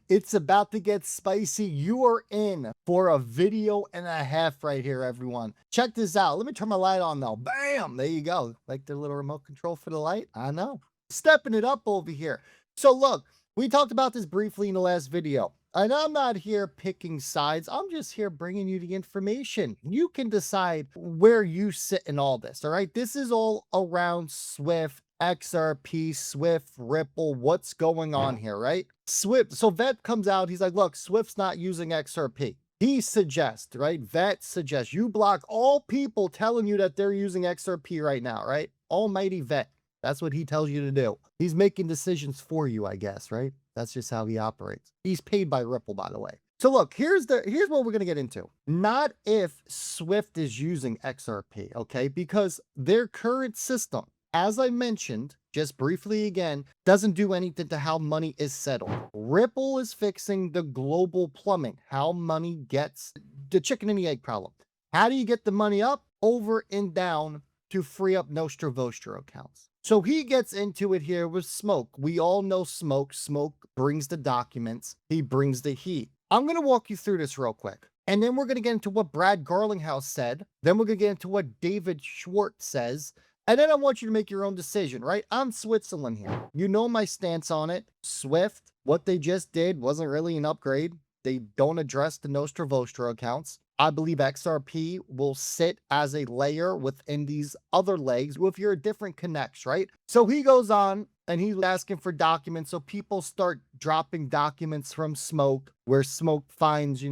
It's about to get spicy. You are in for a video and a half right here, everyone. Check this out. Let me turn my light on though. Bam! There you go. Like the little remote control for the light? I know. Stepping it up over here. So look, we talked about this briefly in the last video. And I'm not here picking sides. I'm just here bringing you the information. You can decide where you sit in all this, all right? This is all around Swift, XRP, Swift, Ripple, what's going on here, right? Swift, so Vet comes out, he's like, look, Swift's not using XRP. He suggests, right? Vet suggests you block all people telling you that they're using XRP right now, right? Almighty Vet. That's what he tells you to do. He's making decisions for you, I guess, right? That's just how he operates. He's paid by Ripple, by the way. So look, here's what we're going to get into. Not if Swift is using XRP, okay? Because their current system, as I mentioned, just briefly again, doesn't do anything to how money is settled. Ripple is fixing the global plumbing, how money gets the chicken and the egg problem. How do you get the money up, over, and down to free up Nostra Vostra accounts? So he gets into it here with Smoke. We all know Smoke. Smoke brings the documents. He brings the heat. I'm going to walk you through this real quick. And then we're going to get into what Brad Garlinghouse said. Then we're going to get into what David Schwartz says. And then I want you to make your own decision, right? I'm Switzerland here. You know my stance on it. Swift, what they just did wasn't really an upgrade. They don't address the Nostra Vostra accounts. I believe XRP will sit as a layer within these other legs with your different connects, right? So he goes on and he's asking for documents. So people start dropping documents from Smoke, where Smoke finds,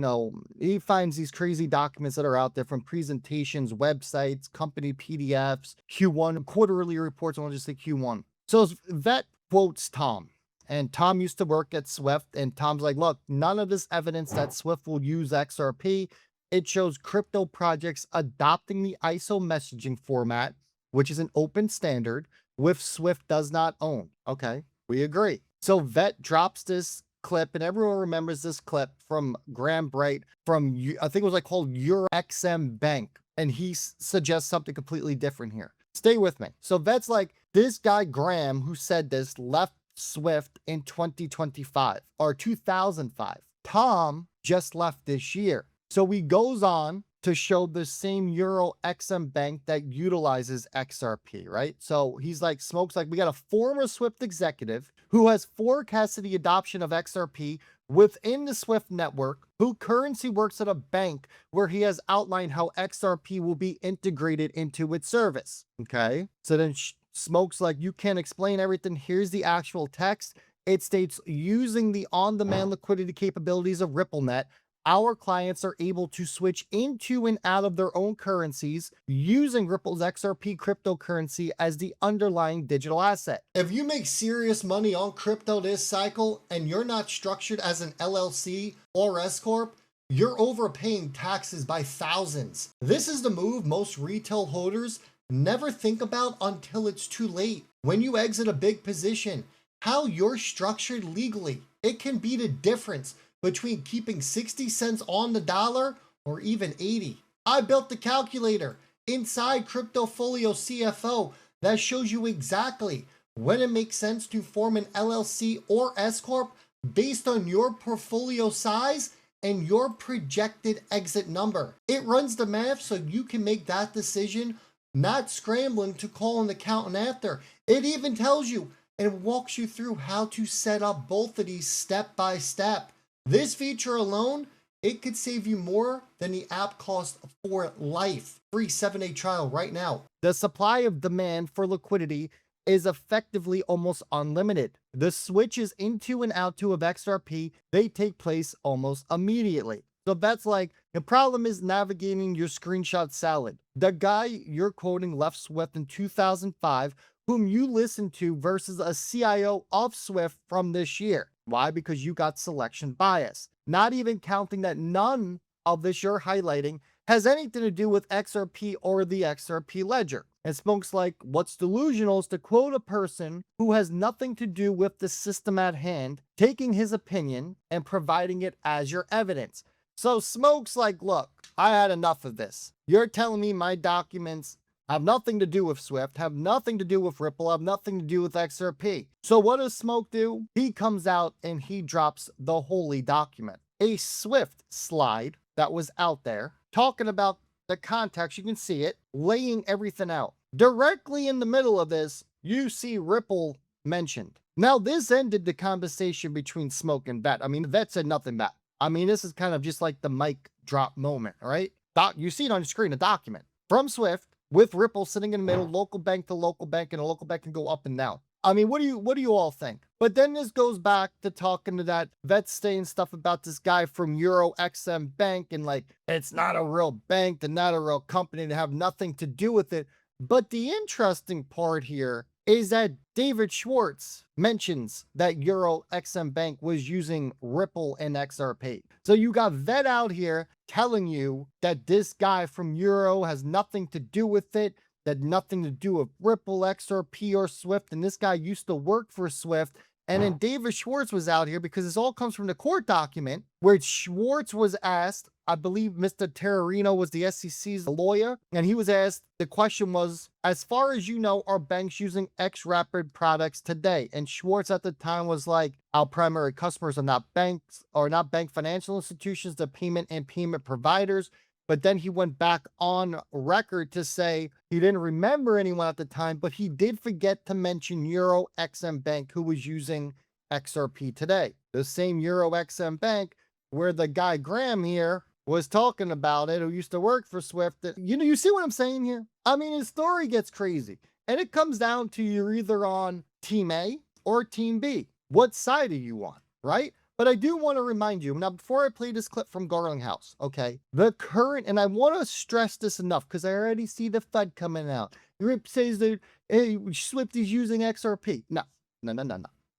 he finds these crazy documents that are out there from presentations, websites, company PDFs, Q1, quarterly reports. I want to just say Q1. So Vet quotes Tom. And Tom used to work at Swift. And Tom's like, look, none of this evidence that Swift will use XRP. It shows crypto projects adopting the ISO messaging format, which is an open standard, with Swift does not own. Okay, we agree. So Vet drops this clip, and everyone remembers this clip from Graham Bright from, I think it was called EuroXM Bank. And he suggests something completely different here. Stay with me. So Vet's like, this guy Graham who said this left Swift in 2025 or 2005. Tom just left this year. So he goes on to show the same Euro XM bank that utilizes XRP, right? So he's like, Smoke's like, we got a former Swift executive who has forecasted the adoption of XRP within the Swift network, who currently works at a bank where he has outlined how XRP will be integrated into its service. Okay. So then Smoke's like, you can't explain everything. Here's the actual text. It states, using the on-demand liquidity capabilities of RippleNet, our clients are able to switch into and out of their own currencies using Ripple's XRP cryptocurrency as the underlying digital asset. If you make serious money on crypto this cycle and you're not structured as an LLC or S Corp, you're overpaying taxes by thousands. This is the move most retail holders never think about until it's too late. When you exit a big position, how you're structured legally, it can be the difference between keeping 60 cents on the dollar or even 80. I built the calculator inside Cryptofolio CFO that shows you exactly when it makes sense to form an LLC or S Corp based on your portfolio size and your projected exit number. It runs the math so you can make that decision, not scrambling to call an accountant after. It even tells you and walks you through how to set up both of these step by step. This feature alone, it could save you more than the app costs for life. Free 7-day trial right now. The supply of demand for liquidity is effectively almost unlimited. The switches into and out to of XRP, they take place almost immediately. So that's like, the problem is navigating your screenshot salad. The guy you're quoting left Swift in 2005, whom you listened to versus a CIO of Swift from this year. Why? Because you got selection bias. Not even counting that none of this you're highlighting has anything to do with XRP or the XRP ledger. And Smoke's like, what's delusional is to quote a person who has nothing to do with the system at hand, taking his opinion and providing it as your evidence. So Smoke's like, look, I had enough of this. You're telling me my documents Have nothing to do with Swift, have nothing to do with Ripple, have nothing to do with XRP. So what does Smoke do? He comes out and he drops the holy document, a Swift slide that was out there talking about the context. You can see it, laying everything out. Directly in the middle of this, you see Ripple mentioned. Now, this ended the conversation between Smoke and Vet. I mean, Vet said nothing back. I mean, this is kind of just like the mic drop moment, right? You see it on your screen, a document from Swift with Ripple sitting in the middle, local bank to local bank, and a local bank can go up and down. I mean, what do you all think? But then this goes back to talking to that Vet saying stuff about this guy from Euro XM Bank and like, it's not a real bank, they're not a real company, they have nothing to do with it. But the interesting part here is that David Schwartz mentions that Euro XM Bank was using Ripple and XRP. So you got Vet out here telling you that this guy from Euro has nothing to do with it, that nothing to do with Ripple, XRP, or Swift, and this guy used to work for Swift. And then David Schwartz was out here because this all comes from the court document where Schwartz was asked, I believe Mr. Terrarino was the SEC's lawyer, and he was asked, the question was, as far as you know, are banks using XRapid products today? And Schwartz at the time was like, our primary customers are not banks or not bank financial institutions, the payment and payment providers. But then he went back on record to say he didn't remember anyone at the time, but he did forget to mention Euro XM Bank, who was using XRP today. The same Euro XM Bank where the guy Graham here was talking about it, who used to work for Swift. You see what I'm saying here? I mean, his story gets crazy. And it comes down to you're either on Team A or Team B. What side are you on, right? But I do want to remind you, now before I play this clip from Garlinghouse, okay, the current, and I want to stress this enough because I already see the FUD coming out. Rip says that, hey, Swift is using XRP. No.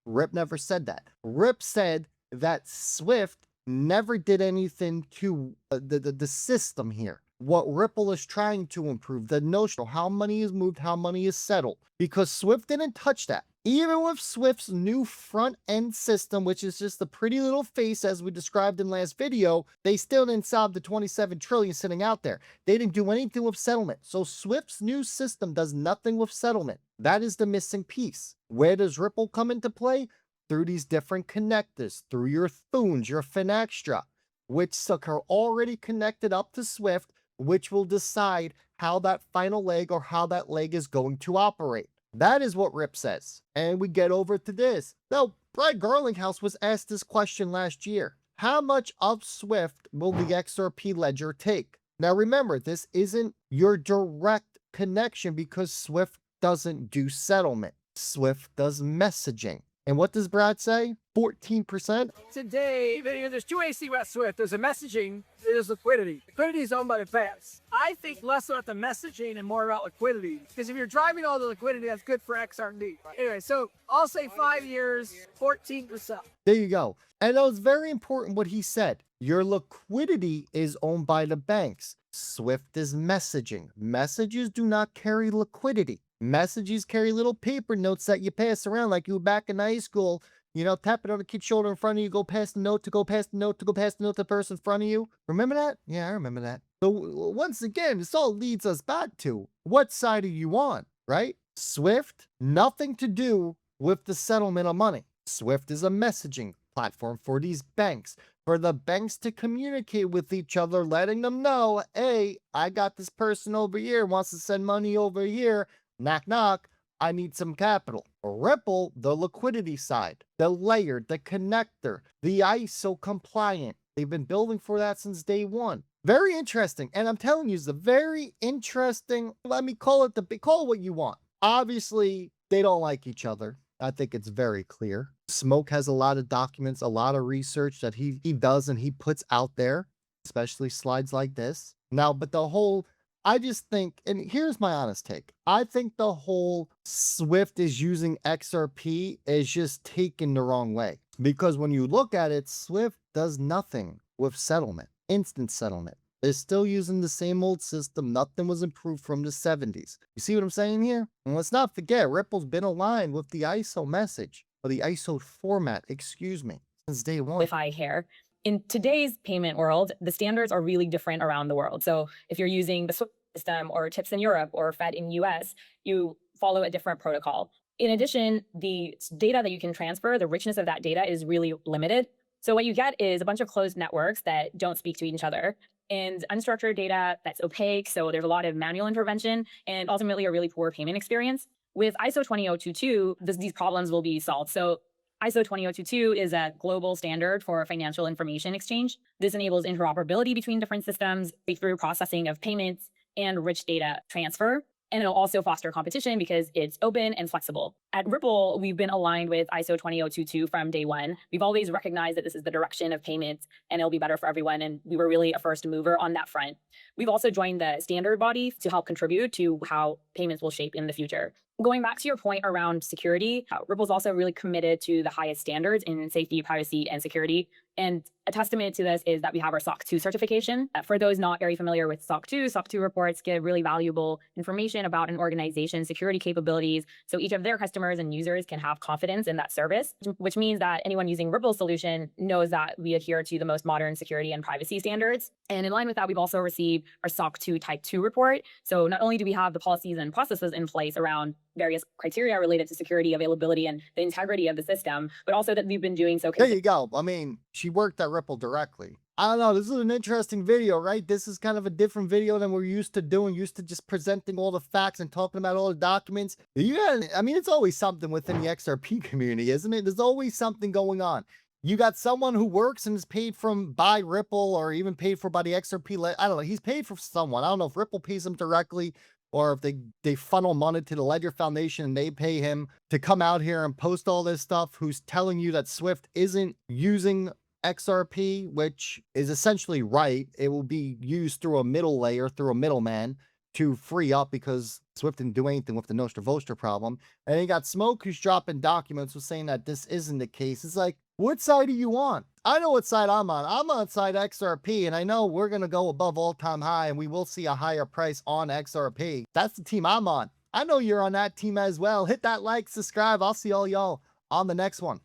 Rip never said that. Rip said that Swift never did anything to the system here. What Ripple is trying to improve, the notion of how money is moved, how money is settled, because Swift didn't touch that. Even with Swift's new front-end system, which is just a pretty little face as we described in last video, they still didn't solve the 27 trillion sitting out there. They didn't do anything with settlement. So Swift's new system does nothing with settlement. That is the missing piece. Where does Ripple come into play? Through these different connectors, through your Thunes, your Finextra, which are already connected up to Swift, which will decide how that final leg or how that leg is going to operate. That is what Rip says. And we get over to this. Now, Brad Garlinghouse was asked this question last year. How much of Swift will the XRP ledger take? Now, remember, this isn't your direct connection because Swift doesn't do settlement. Swift does messaging. And what does Brad say? 14%? Today, there's two ways to think about Swift. There's a messaging, there's liquidity. Liquidity is owned by the banks. I think less about the messaging and more about liquidity. Because if you're driving all the liquidity, that's good for XRP. Anyway, so I'll say 5 years, 14%. There you go. And that was very important what he said. Your liquidity is owned by the banks. Swift is messaging. Messages do not carry liquidity. Messages carry little paper notes that you pass around like you were back in high school. You know, tap it on the kid's shoulder in front of you, go past the note to go past the note to go past the note to the person in front of you. Remember that? Yeah, I remember that. So once again, this all leads us back to what side are you on, right? Swift, nothing to do with the settlement of money. Swift is a messaging platform for these banks, for the banks to communicate with each other, letting them know, hey, I got this person over here, wants to send money over here. Knock, knock. I need some capital. Ripple, the liquidity side, the layer, the connector, the ISO compliant. They've been building for that since day one. Very interesting. And I'm telling you, it's a very interesting, let me call it call it what you want. Obviously, they don't like each other. I think it's very clear. Smoke has a lot of documents, a lot of research that he does and he puts out there, especially slides like this. Now, but I just think, and here's my honest take. I think the whole Swift is using XRP is just taken the wrong way. Because when you look at it, Swift does nothing with settlement, instant settlement. They're still using the same old system. Nothing was improved from the 70s. You see what I'm saying here? And let's not forget, Ripple's been aligned with the ISO message, or the ISO format, excuse me, since day one. Wi-Fi here. In today's payment world, the standards are really different around the world. So if you're using the system or TIPS in Europe or Fed in US, you follow a different protocol. In addition, the data that you can transfer, the richness of that data is really limited. So what you get is a bunch of closed networks that don't speak to each other and unstructured data that's opaque. So there's a lot of manual intervention and ultimately a really poor payment experience. With ISO 20022, these problems will be solved. So ISO 20022 is a global standard for financial information exchange. This enables interoperability between different systems through processing of payments and rich data transfer. And it'll also foster competition because it's open and flexible. At Ripple, we've been aligned with ISO 20022 from day one. We've always recognized that this is the direction of payments and it'll be better for everyone. And we were really a first mover on that front. We've also joined the standard body to help contribute to how payments will shape in the future. Going back to your point around security, Ripple's also really committed to the highest standards in safety, privacy, and security. And a testament to this is that we have our SOC 2 certification. For those not very familiar with SOC 2 reports give really valuable information about an organization's security capabilities. So each of their customers and users can have confidence in that service, which means that anyone using Ripple's solution knows that we adhere to the most modern security and privacy standards. And in line with that, we've also received our SOC 2 Type 2 report. So not only do we have the policies and processes in place around various criteria related to security, availability, and the integrity of the system, but also that we've been doing so. There you go. I mean, she worked at Ripple directly. I don't know. This is an interesting video, right? This is kind of a different video than we're used to doing. Used to just presenting all the facts and talking about all the documents. Yeah, I mean, it's always something within the XRP community, isn't it? There's always something going on. You got someone who works and is paid from by Ripple or even paid for by the XRP. I don't know. He's paid for someone. I don't know if Ripple pays him directly or if they funnel money to the Ledger Foundation and they pay him to come out here and post all this stuff, who's telling you that Swift isn't using XRP, which is essentially right. It will be used through a middle layer, through a middleman to free up because Swift didn't do anything with the Nostra Vostra problem. And you got Smoke who's dropping documents who's saying that this isn't the case. It's like, what side are you on? I know what side I'm on. I'm on side XRP, and I know we're going to go above all-time high, and we will see a higher price on XRP. That's the team I'm on. I know you're on that team as well. Hit that like, subscribe. I'll see all y'all on the next one.